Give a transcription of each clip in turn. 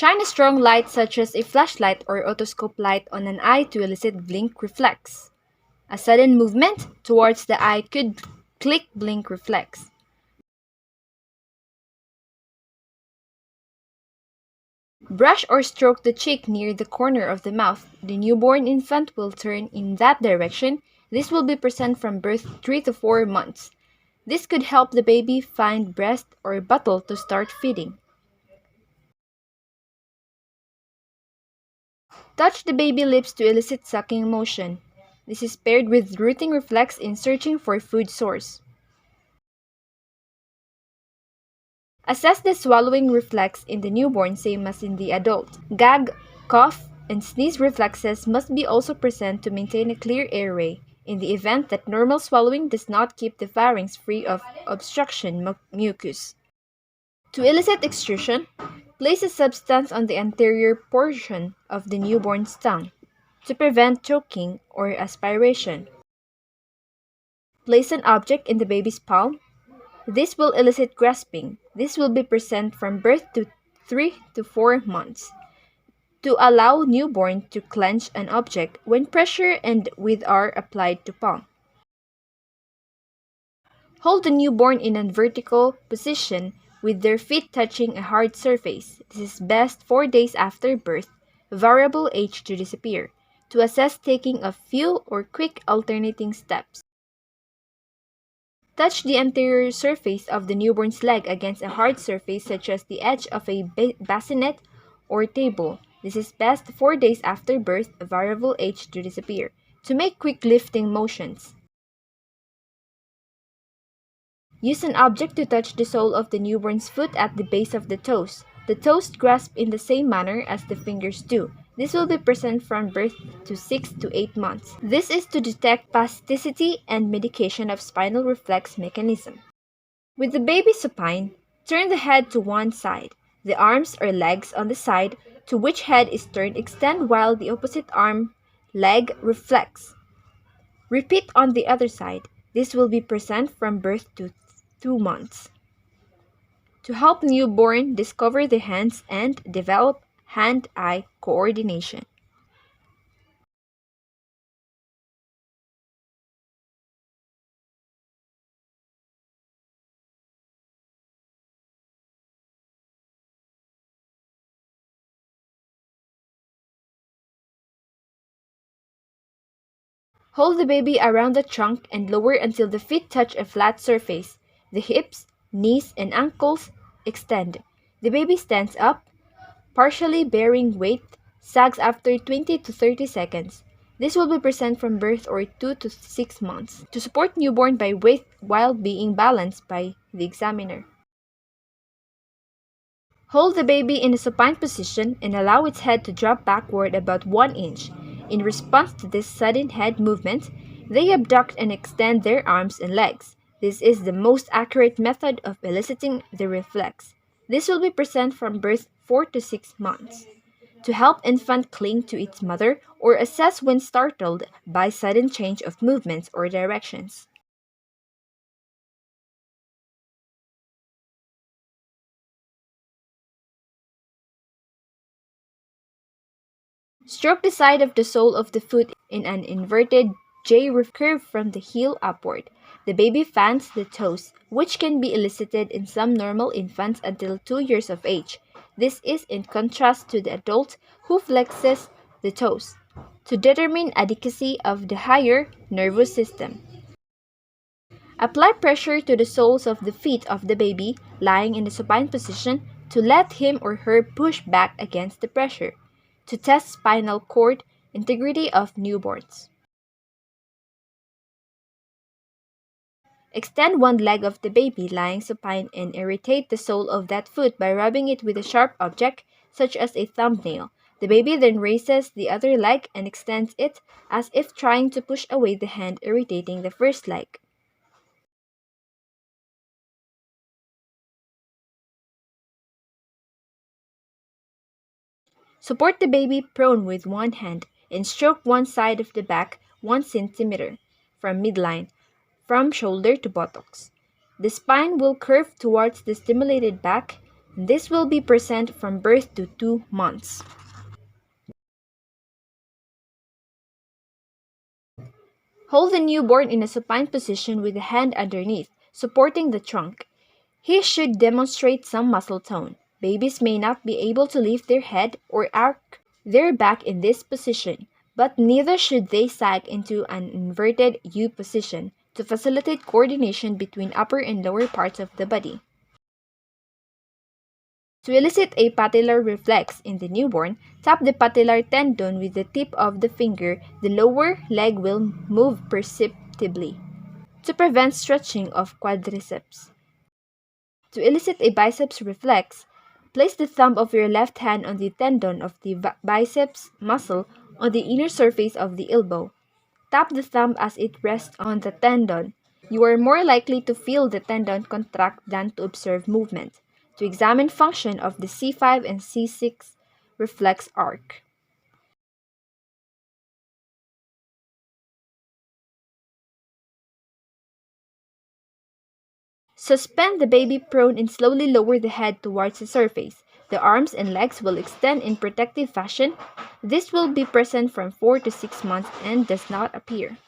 Shine a strong light such as a flashlight or otoscope light on an eye to elicit blink reflex. A sudden movement towards the eye could click blink reflex. Brush or stroke the cheek near the corner of the mouth. The newborn infant will turn in that direction. This will be present from birth 3 to 4 months. This could help the baby find breast or bottle to start feeding. Touch the baby lips to elicit sucking motion. This is paired with rooting reflex in searching for food source. Assess the swallowing reflex in the newborn same as in the adult. Gag, cough, and sneeze reflexes must be also present to maintain a clear airway in the event that normal swallowing does not keep the pharynx free of obstruction mucus. To elicit extrusion, place a substance on the anterior portion of the newborn's tongue to prevent choking or aspiration. Place an object in the baby's palm. This will elicit grasping. This will be present from birth to 3 to 4 months. To allow newborn to clench an object when pressure and with are applied to palm. Hold the newborn in a vertical position with their feet touching a hard surface. This is best 4 days after birth, variable age to disappear, to assess taking a few or quick alternating steps. Touch the anterior surface of the newborn's leg against a hard surface such as the edge of a bassinet or table. This is best 4 days after birth, variable age to disappear, to make quick lifting motions. Use an object to touch the sole of the newborn's foot at the base of the toes. The toes grasp in the same manner as the fingers do. This will be present from birth to 6 to 8 months. This is to detect spasticity and medication of spinal reflex mechanism. With the baby supine, turn the head to one side. The arms or legs on the side to which head is turned extend while the opposite arm, leg reflex. Repeat on the other side. This will be present from birth to 2 months. To help newborn discover the hands and develop hand-eye coordination. Hold the baby around the trunk and lower until the feet touch a flat surface. The hips, knees, and ankles extend. The baby stands up, partially bearing weight, sags after 20 to 30 seconds. This will be present from birth or 2 to 6 months. To support newborn by weight while being balanced by the examiner. Hold the baby in a supine position and allow its head to drop backward about 1 inch. In response to this sudden head movement, they abduct and extend their arms and legs. This is the most accurate method of eliciting the reflex. This will be present from birth 4 to 6 months. To help infant cling to its mother or assess when startled by sudden change of movements or directions. Stroke the side of the sole of the foot in an inverted J curve from the heel upward. The baby fans the toes, which can be elicited in some normal infants until 2 years of age. This is in contrast to the adult who flexes the toes to determine adequacy of the higher nervous system. Apply pressure to the soles of the feet of the baby lying in the supine position to let him or her push back against the pressure. To test spinal cord integrity of newborns. Extend one leg of the baby lying supine and irritate the sole of that foot by rubbing it with a sharp object such as a thumbnail. The baby then raises the other leg and extends it as if trying to push away the hand irritating the first leg. Support the baby prone with one hand and stroke one side of the back 1 centimeter from midline, from shoulder to buttocks. The spine will curve towards the stimulated back. This will be present from birth to 2 months. Hold the newborn in a supine position with the hand underneath, supporting the trunk. He should demonstrate some muscle tone. Babies may not be able to lift their head or arch their back in this position, but neither should they sag into an inverted U position to facilitate coordination between upper and lower parts of the body. To elicit a patellar reflex in the newborn, tap the patellar tendon with the tip of the finger. The lower leg will move perceptibly. To prevent stretching of quadriceps. To elicit a biceps reflex, place the thumb of your left hand on the tendon of the biceps muscle on the inner surface of the elbow. Tap the thumb as it rests on the tendon. You are more likely to feel the tendon contract than to observe movement. To examine function of the C5 and C6 reflex arc. Suspend the baby prone and slowly lower the head towards the surface. The arms and legs will extend in protective fashion. This will be present from 4 to 6 months and does not appear.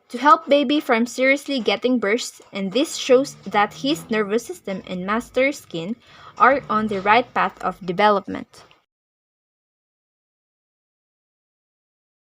To help baby from seriously getting bursts, and this shows that his nervous system and master skin are on the right path of development.